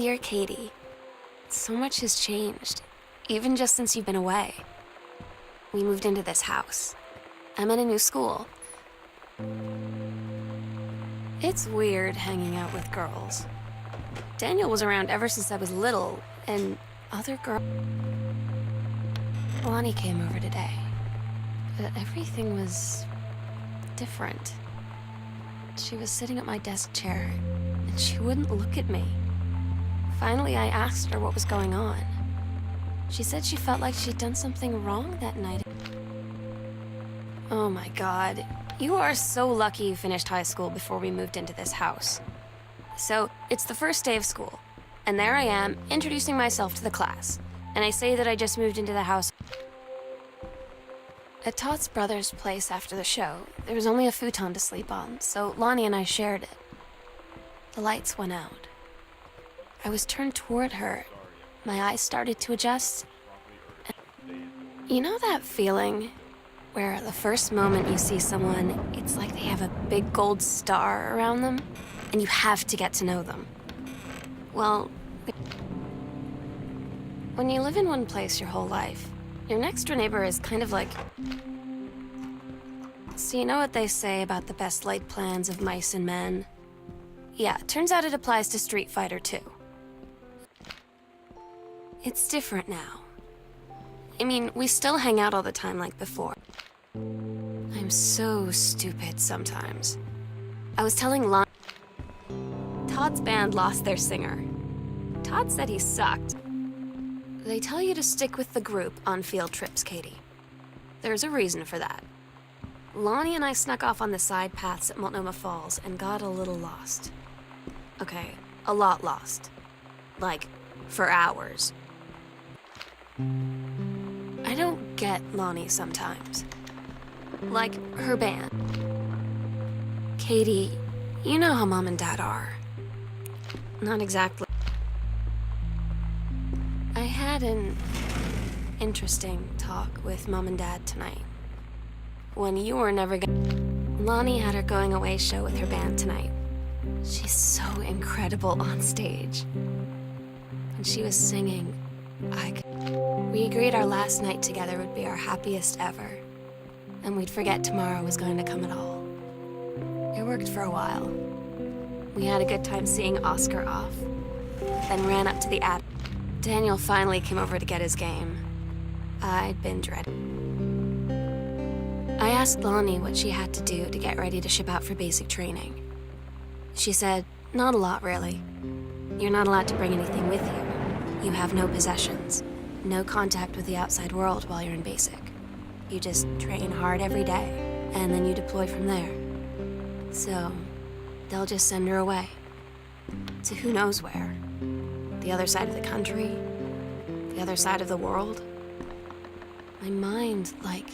Dear Katie, so much has changed, even just since you've been away. We moved into this house. I'm in a new school. It's weird hanging out with girls. Daniel was around ever since I was little, and other girls... Lonnie came over today. But everything was different. She was sitting at my desk chair, and she wouldn't look at me. Finally, I asked her what was going on. She said she felt like she'd done something wrong that night. Oh my God. You are so lucky you finished high school before we moved into this house. So, it's the first day of school, and there I am, introducing myself to the class. And I say that I just moved into the house. At Todd's brother's place after the show, there was only a futon to sleep on, so Lonnie and I shared it. The lights went out. I was turned toward her. My eyes started to adjust. You know that feeling where the first moment you see someone, it's like they have a big gold star around them, and you have to get to know them? Well, when you live in one place your whole life, your next door neighbor is kind of like... So you know what they say about the best laid plans of mice and men? Yeah, turns out it applies to Street Fighter too. It's different now. I mean, we still hang out all the time like before. I'm so stupid sometimes. I was telling Lon... Todd's band lost their singer. Todd said he sucked. They tell you to stick with the group on field trips, Katie. There's a reason for that. Lonnie and I snuck off on the side paths at Multnomah Falls and got a little lost. Okay, a lot lost. Like, for hours. I don't get Lonnie sometimes. Like, her band. Katie, you know how Mom and Dad are. Not exactly. I had an interesting talk with Mom and Dad tonight. When you were never gonna... Lonnie had her going away show with her band tonight. She's so incredible on stage. And she was singing, We agreed our last night together would be our happiest ever. And we'd forget tomorrow was going to come at all. It worked for a while. We had a good time seeing Oscar off. Then ran up to the attic. Daniel finally came over to get his game. I'd been dreading. I asked Lonnie what she had to do to get ready to ship out for basic training. She said, not a lot, really. You're not allowed to bring anything with you. You have no possessions, no contact with the outside world while you're in basic. You just train hard every day, and then you deploy from there. So, they'll just send her away. To who knows where. The other side of the country, the other side of the world. My mind, like...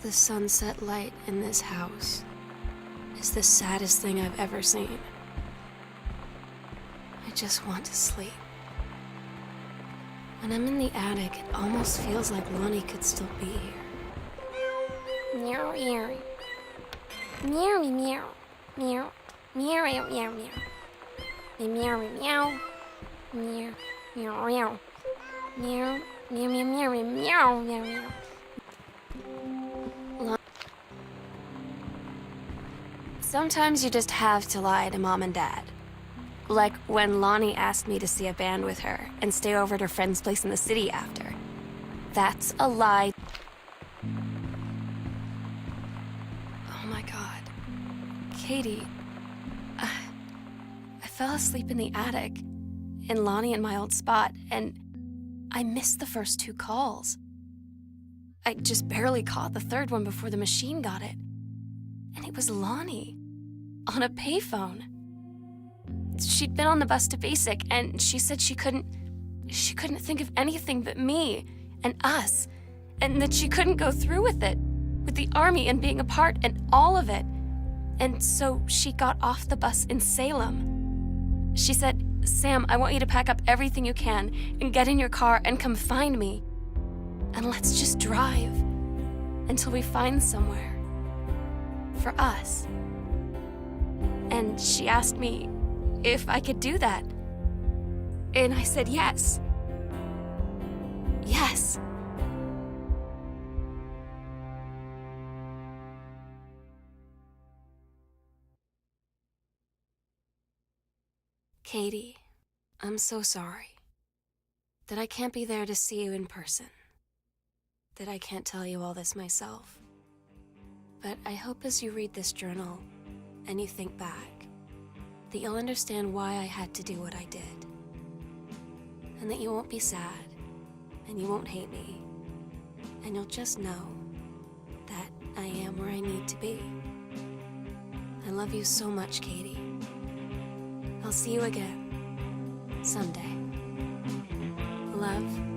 The sunset light in this house is the saddest thing I've ever seen. I just want to sleep. When I'm in the attic, it almost feels like Lonnie could still be here. Meow, meow. Meow, meow. Meow. Meow, meow, meow, meow. Meow, meow. Meow, meow, meow. Meow, meow, meow, meow, meow, meow, meow. Sometimes you just have to lie to Mom and Dad. Like when Lonnie asked me to see a band with her and stay over at her friend's place in the city after. That's a lie. Oh my God. Katie, I fell asleep in the attic, in Lonnie and my old spot, and I missed the first 2 calls. I just barely caught the third one before the machine got it. And it was Lonnie, on a payphone. She'd been on the bus to basic, and she said she couldn't think of anything but me and us, and that she couldn't go through with it, with the Army and being apart and all of it. And so she got off the bus in Salem. She said, Sam, I want you to pack up everything you can and get in your car and come find me. And let's just drive until we find somewhere for us. And she asked me if I could do that. And I said yes. Yes. Katie, I'm so sorry that I can't be there to see you in person, that I can't tell you all this myself. But I hope as you read this journal and you think back, that you'll understand why I had to do what I did. And that you won't be sad, and you won't hate me, and you'll just know that I am where I need to be. I love you so much, Katie. I'll see you again someday. Love.